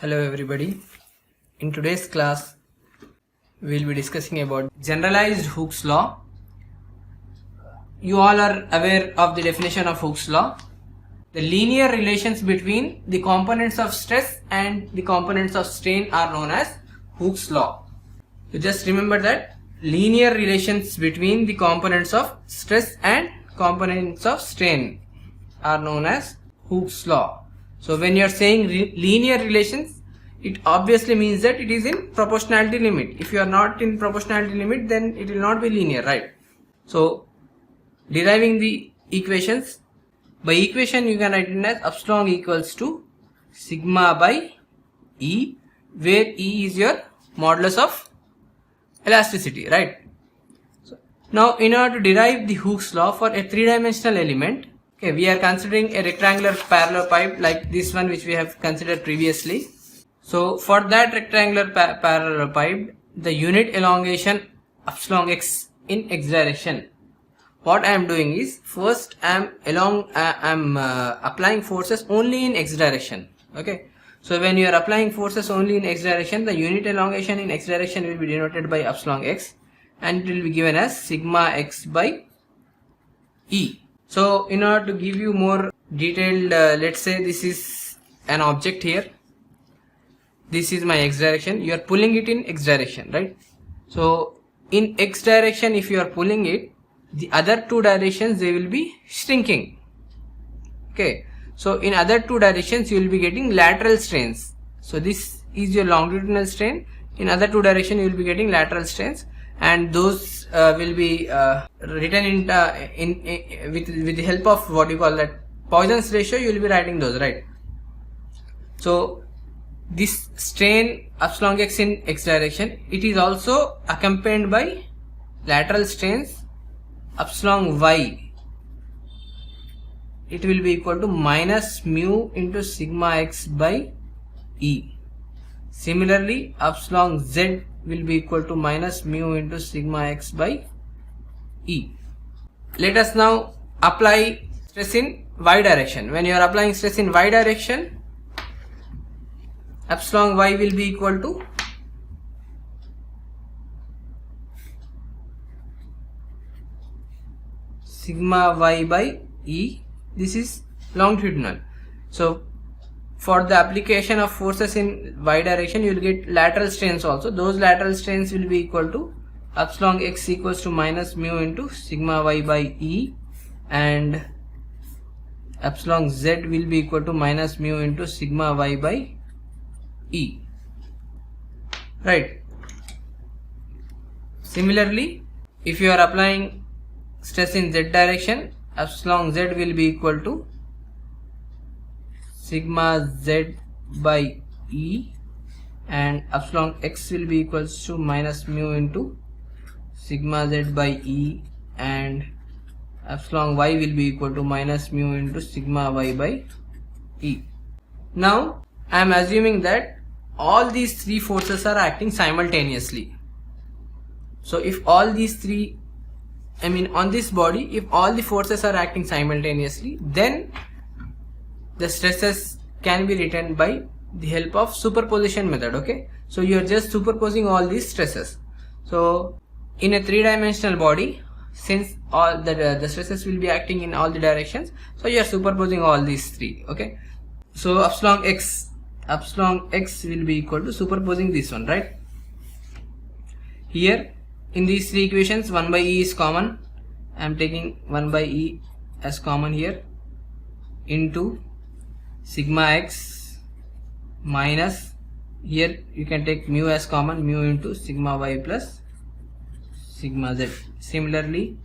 Hello everybody. In today's class we'll be discussing about generalized Hooke's law. You all are aware of the definition of Hooke's law. The linear relations between the components of stress and the components of strain are known as Hooke's law. So just remember that linear relations between the components of stress and components of strain are known as Hooke's law. So when you are saying linear relations, it obviously means that it is in proportionality limit. If you are not in proportionality limit, then it will not be linear, right? So deriving the equations, by equation you can write it as epsilon equals to sigma by E, where E is your modulus of elasticity, right? So now in order to derive the Hooke's law for a three-dimensional element, okay, we are considering a rectangular parallel pipe like this one which we have considered previously. So for that rectangular parallel pipe, the unit elongation epsilon x in x direction. What I am doing is, first I am applying forces only in x direction. Okay. So when you are applying forces only in x direction, the unit elongation in x direction will be denoted by epsilon x, and it will be given as sigma x by E. So in order to give you more detailed, let's say this is an object here. This is my x direction. You are pulling it in x direction, right? So in x direction, if you are pulling it, the other two directions they will be shrinking. Okay. So in other two directions you will be getting lateral strains. So this is your longitudinal strain. In other two directions you will be getting lateral strains, and those will be written with the help of what you call that Poisson's ratio. You will be writing those, right? So this strain epsilon x in x direction, it is also accompanied by lateral strains epsilon y. It will be equal to minus mu into sigma x by E. Similarly, epsilon z will be equal to minus mu into sigma x by E. Let us now apply stress in y direction. When you are applying stress in y direction, epsilon y will be equal to sigma y by E. This is longitudinal. So for the application of forces in y direction, you will get lateral strains also. Those lateral strains will be equal to epsilon x equals to minus mu into sigma y by E, and epsilon z will be equal to minus mu into sigma y by E, right? Similarly, if you are applying stress in z direction, epsilon z will be equal to sigma z by E, and epsilon x will be equals to minus mu into sigma z by E, and epsilon y will be equal to minus mu into sigma y by E. Now I am assuming that all these three forces are acting simultaneously. So if all these three, on this body, if all the forces are acting simultaneously, then the stresses can be written by the help of superposition method. Okay, so you are just superposing all these stresses. So in a three-dimensional body, since all the stresses will be acting in all the directions, so you are superposing all these three. Okay, so epsilon x will be equal to superposing this one, right? Here in these three equations, 1 by E is common. I am taking 1 by E as common here, into sigma x minus, here you can take mu as common, mu into sigma y plus sigma z. Similarly,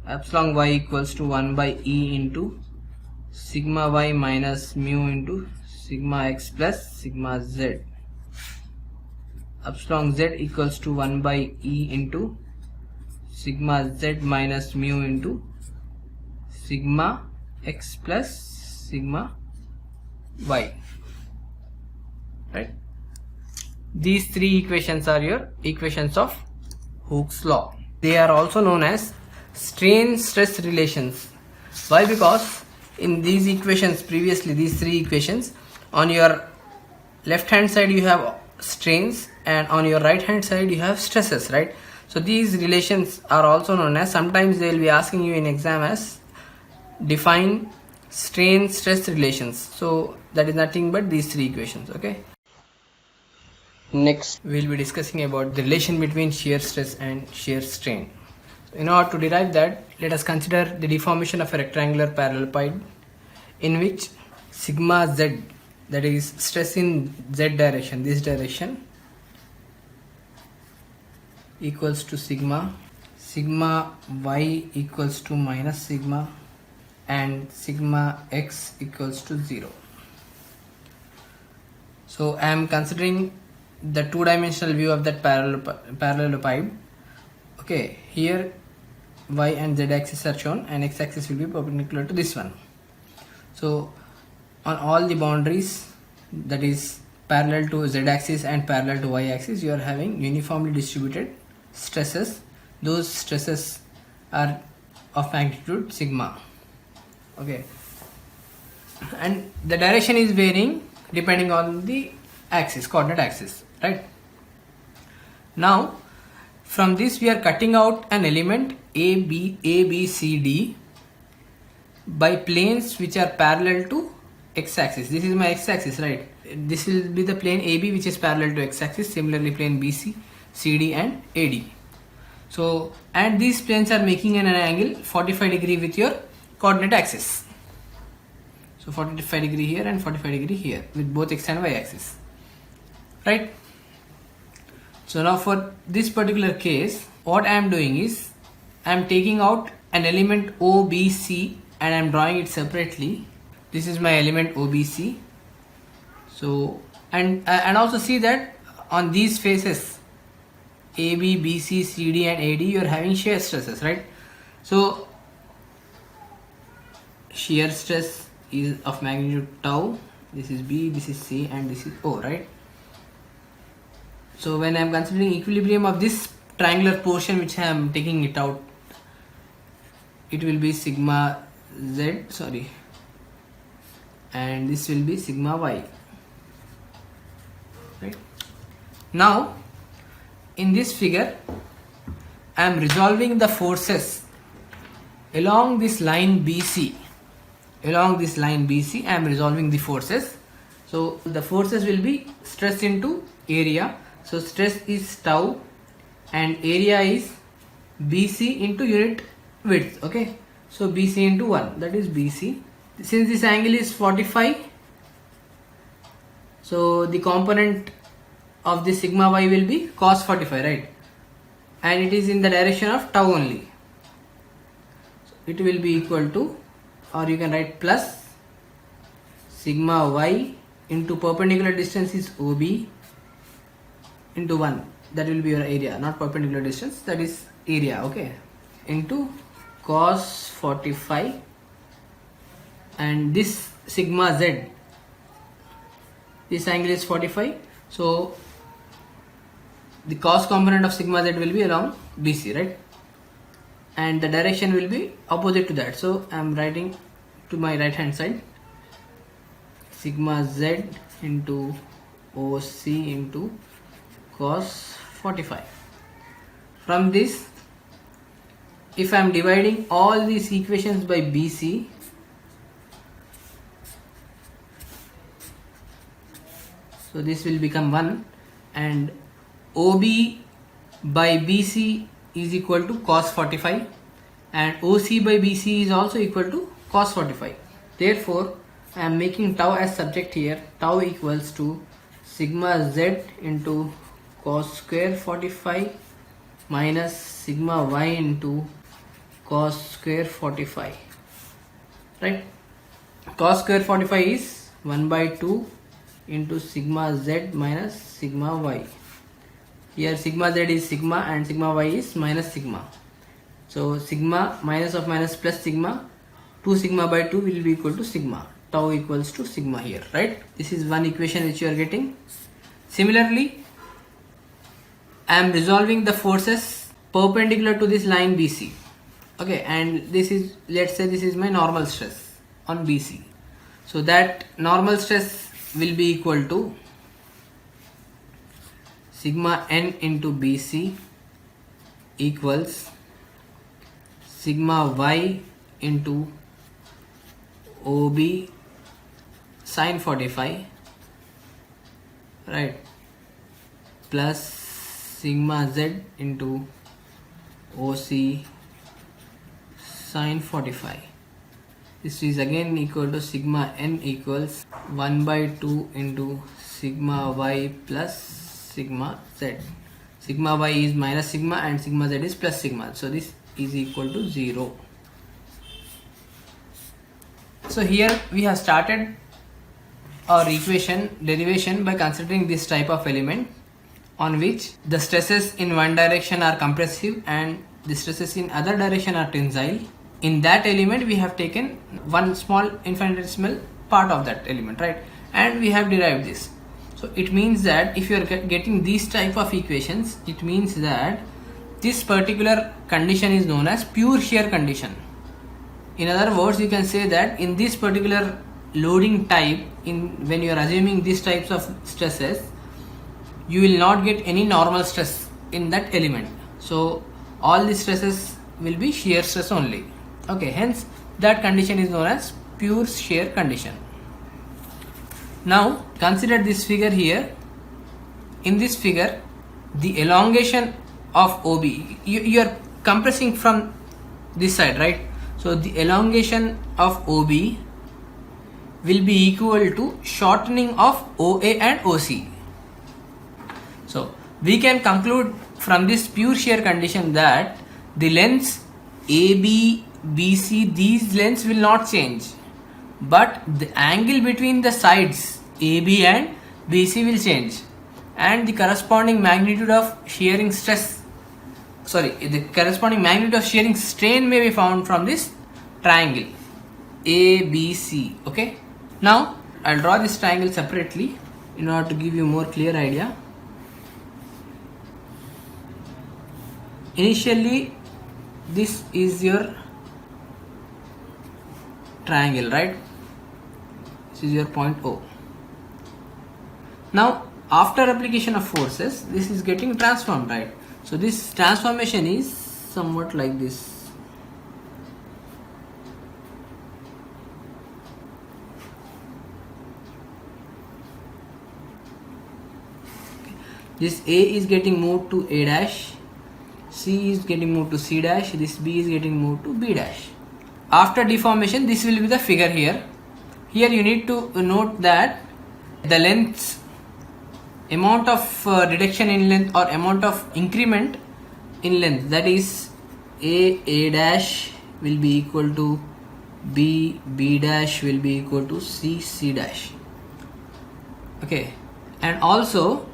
epsilon y equals to 1 by E into sigma y minus mu into sigma x plus sigma z. Epsilon z equals to 1 by E into sigma z minus mu into sigma x plus sigma y, right? These three equations are your equations of Hooke's law. They are also known as strain stress relations. Why? Because in these equations previously, these three equations, on your left hand side you have strains and on your right hand side you have stresses, right? So these relations are also known as, sometimes they will be asking you in exam as define strain stress relations. So that is nothing but these three equations. Okay, next we'll be discussing about the relation between shear stress and shear strain. In order to derive that, let us consider the deformation of a rectangular parallelepiped in which sigma z, that is stress in z direction, this direction, equals to sigma y equals to minus sigma, and sigma x equals to 0. So I am considering the two-dimensional view of that parallelepiped. Okay, here y and z axis are shown and x axis will be perpendicular to this one. So on all the boundaries, that is parallel to z axis and parallel to y axis, you are having uniformly distributed stresses. Those stresses are of magnitude sigma. Okay, and the direction is varying depending on the axis, coordinate axis, right? Now from this we are cutting out an element A, B, C, D by planes which are parallel to x axis. This is my x axis, right? This will be the plane AB which is parallel to x axis, similarly plane BC, CD and AD. So, and these planes are making an angle 45 degree with your coordinate axis. So 45 degree here and 45 degree here with both x and y axis, right? So now for this particular case, what I am doing is I am taking out an element OBC and I am drawing it separately. This is my element OBC. So and also see that on these faces AB, BC, CD and AD, you are having shear stresses, right? So shear stress is of magnitude tau. This is B, this is C and this is O, right? So when I am considering equilibrium of this triangular portion which I am taking it out, it will be sigma z, and this will be sigma y, right? Now in this figure I am resolving the forces along this line BC. Along this line BC I am resolving the forces. So the forces will be stress into area. So stress is tau and area is BC into unit width. Okay, so BC into 1, that is BC. Since this angle is 45, so the component of the sigma y will be cos 45, right? And it is in the direction of tau only. So it will be equal to, or you can write plus sigma y into perpendicular distance is OB into 1, that will be your area, not perpendicular distance, that is area, okay, into cos 45, and this sigma z, this angle is 45, so the cos component of sigma z will be along BC, right? And the direction will be opposite to that, so I am writing to my right hand side sigma z into OC into cos 45. From this, if I am dividing all these equations by BC, so this will become 1, and OB by BC is equal to cos 45 and OC by BC is also equal to cos 45. Therefore I am making tau as subject here. Tau equals to sigma z into cos square 45 minus sigma y into cos square 45, right? Cos square 45 is 1 by 2 into sigma z minus sigma y. Here sigma z is sigma and sigma y is minus sigma. So sigma minus of minus plus sigma, 2 sigma by 2 will be equal to sigma. Tau equals to sigma here, right? This is one equation which you are getting. Similarly, I am resolving the forces perpendicular to this line BC. Okay, and this is, let's say this is my normal stress on BC. So that normal stress will be equal to sigma n into BC equals sigma y into OB sine 45, right, plus sigma z into OC sine 45. This is again equal to sigma n equals 1 by 2 into sigma y plus sigma z. Sigma y is minus sigma and sigma z is plus sigma. So this is equal to 0. So here we have started our equation derivation by considering this type of element on which the stresses in one direction are compressive and the stresses in other direction are tensile. In that element we have taken one small infinitesimal part of that element, right, and we have derived this. So it means that if you are getting these type of equations, it means that this particular condition is known as pure shear condition. In other words, you can say that in this particular loading type, when you are assuming these types of stresses, you will not get any normal stress in that element. So all the stresses will be shear stress only. Okay, hence that condition is known as pure shear condition. Now consider this figure here. In this figure, the elongation of OB, you are compressing from this side, right? So the elongation of OB will be equal to shortening of OA and OC. So we can conclude from this pure shear condition that the lengths AB, BC, these lengths will not change, but the angle between the sides AB and BC will change, and the corresponding magnitude of shearing stress, the corresponding magnitude of shearing strain may be found from this triangle ABC. Okay, now I'll draw this triangle separately in order to give you more clear idea. Initially this is your triangle, right? This is your point O. Now after application of forces, this is getting transformed, right? So this transformation is somewhat like this. This A is getting moved to A dash, C is getting moved to C dash, this B is getting moved to B dash. After deformation, this will be the figure here. Here you need to note that the lengths, amount of reduction in length or amount of increment in length, that is A dash will be equal to B dash will be equal to C dash. Okay, and also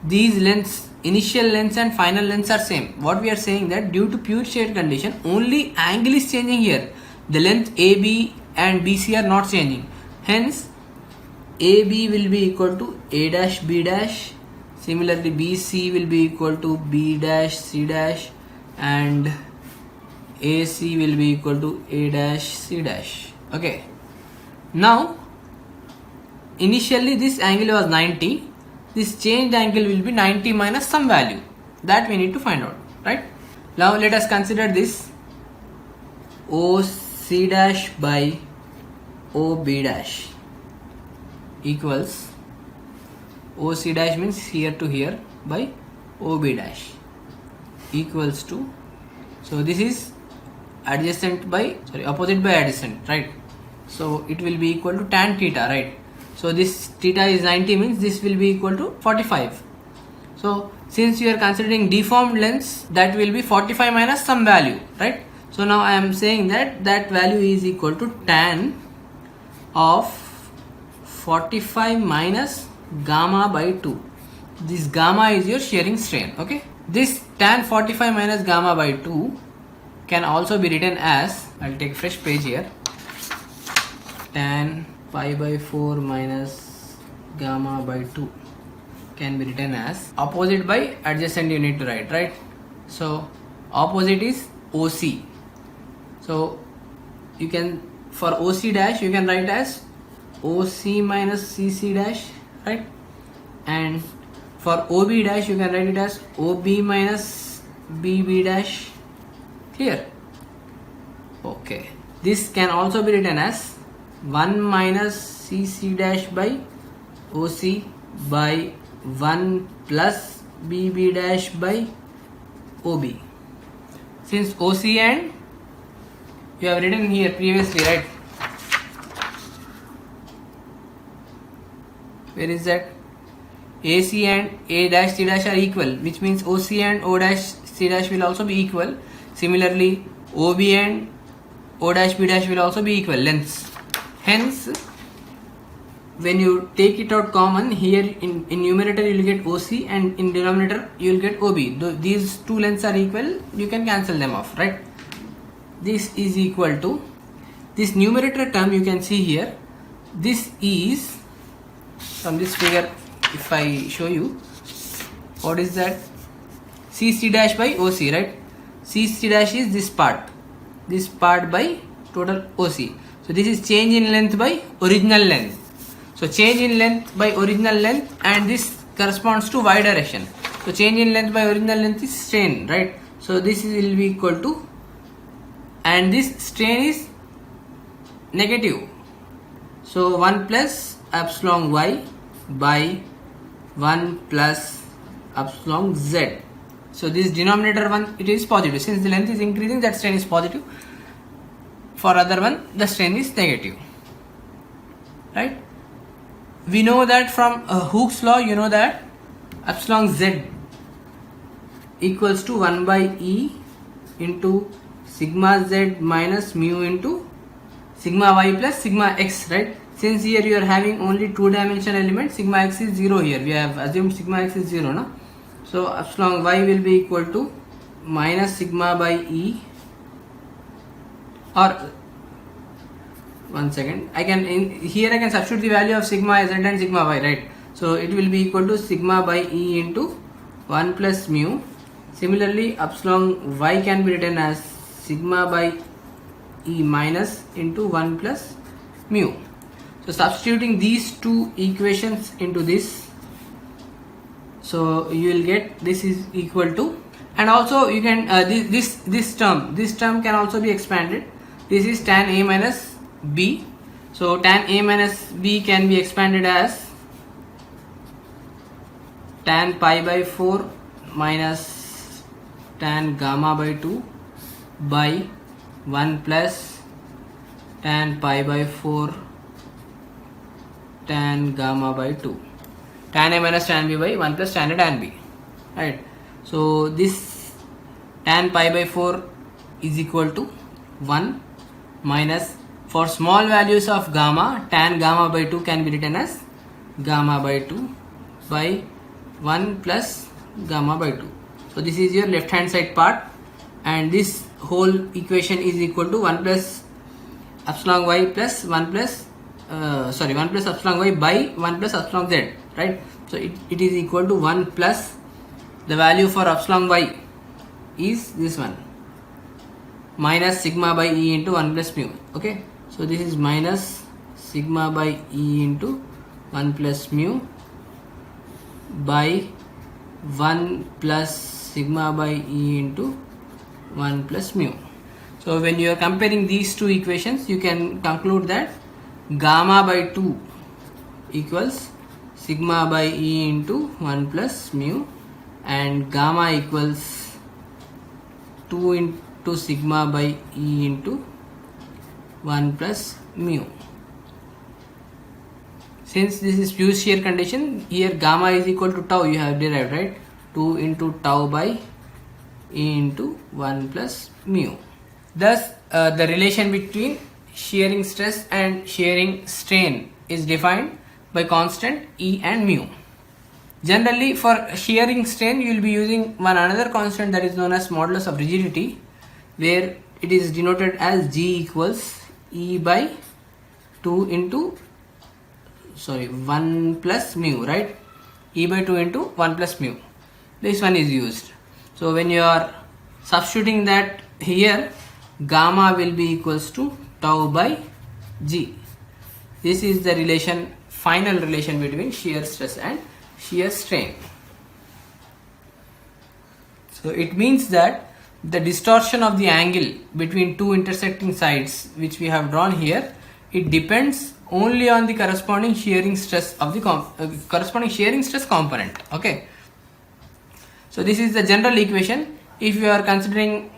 these lengths, initial lengths and final lengths are same. What we are saying that due to pure shear condition, only angle is changing here. The length AB and BC are not changing. Hence AB will be equal to A dash B dash. Similarly BC will be equal to B dash C dash, and AC will be equal to A dash C dash. Okay. Now initially this angle was 90. This changed angle will be 90 minus some value that we need to find out, right? Now let us consider this OC dash by OB dash equals, OC dash means here to here by OB dash equals to, so this is opposite by adjacent, right? So it will be equal to tan theta, right? So this theta is 90 means this will be equal to 45. So since you are considering deformed lengths, that will be 45 minus some value, right? So now I am saying that that value is equal to tan of 45 minus gamma by 2. This gamma is your shearing strain. Okay, this tan 45 minus gamma by 2 can also be written as, I'll take a fresh page here, tan pi by 4 minus gamma by 2 can be written as, opposite by adjacent you need to write, right? So opposite is OC. So you can, for OC dash you can write as OC minus CC dash, right? And For OB dash you can write it as OB minus BB dash. Clear? Okay. This can also be written as 1 minus CC dash by OC by 1 plus BB dash by OB. Since OC and you have written here previously, right? Where is that? AC and A dash C dash are equal, which means OC and O dash C dash will also be equal. Similarly, OB and O dash B dash will also be equal lengths. Hence, when you take it out common, here in numerator you will get OC and in denominator you will get OB. These two lengths are equal, you can cancel them off, right? This is equal to, this numerator term you can see here, this is, from this figure if I show you, what is that? CC dash by OC, right? CC dash is this part by total OC. So this is change in length by original length. So change in length by original length, and this corresponds to y direction. So change in length by original length is strain, right? So this will be equal to, and this strain is negative. So 1 plus epsilon y by 1 plus epsilon z. So this denominator one, it is positive. Since the length is increasing, that strain is positive. For other one, the strain is negative, right? We know that from Hooke's law, you know that epsilon z equals to 1 by E into sigma z minus mu into sigma y plus sigma x, right? Since here you are having only two-dimensional element, sigma x is 0 here. We have assumed sigma x is 0, no? So epsilon y will be equal to minus sigma by E, or one second, I can here I can substitute the value of sigma z and sigma y, right? So it will be equal to sigma by E into 1 plus mu. Similarly, epsilon y can be written as sigma by E minus into 1 plus mu. So substituting these two equations into this, so you will get this is equal to, and also you can this term can also be expanded. This is tan A minus B. So tan A minus B can be expanded as tan pi by 4 minus tan gamma by 2 by 1 plus tan pi by 4 tan gamma by 2. Tan A minus tan B by 1 plus tan A tan B, right? So this tan pi by 4 is equal to 1 minus, for small values of gamma, tan gamma by 2 can be written as gamma by 2 by 1 plus gamma by 2. So this is your left hand side part, and this whole equation is equal to 1 plus epsilon y plus 1 plus 1 plus epsilon y by 1 plus epsilon z, right? So it is equal to 1 plus the value for epsilon y is this one, minus sigma by E into 1 plus mu. Okay, so this is minus sigma by E into 1 plus mu by 1 plus sigma by E into 1 plus mu. So when you are comparing these two equations, you can conclude that gamma by 2 equals sigma by E into 1 plus mu, and gamma equals 2 into sigma by E into 1 plus mu. Since this is pure shear condition, here gamma is equal to tau you have derived, right? 2 into tau by E into 1 plus mu. Thus the relation between shearing stress and shearing strain is defined by constant E and mu. Generally for shearing strain you will be using one another constant that is known as modulus of rigidity, where it is denoted as G equals E by 2 into 1 plus mu, right? E by 2 into 1 plus mu. This one is used. So when you are substituting that here, gamma will be equals to tau by G. This is the relation, final relation between shear stress and shear strain. So it means that the distortion of the angle between two intersecting sides which we have drawn here, it depends only on the corresponding shearing stress of the corresponding shearing stress component. Okay, so this is the general equation. If you are considering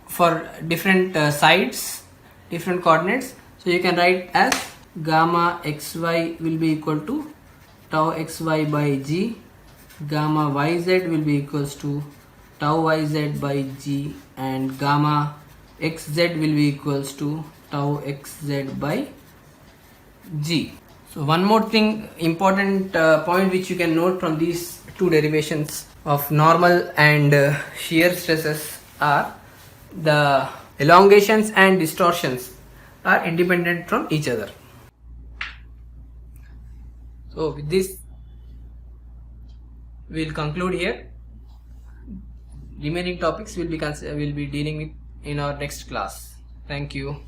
for different sides, different coordinates, so you can write as gamma xy will be equal to tau xy by g, gamma yz will be equals to tau yz by g, and gamma xz will be equals to tau xz by g. So one more thing, important point which you can note from these two derivations of normal and shear stresses are the elongations and distortions are independent from each other. So with this we will conclude here. Remaining topics will be dealing with in our next class. Thank you.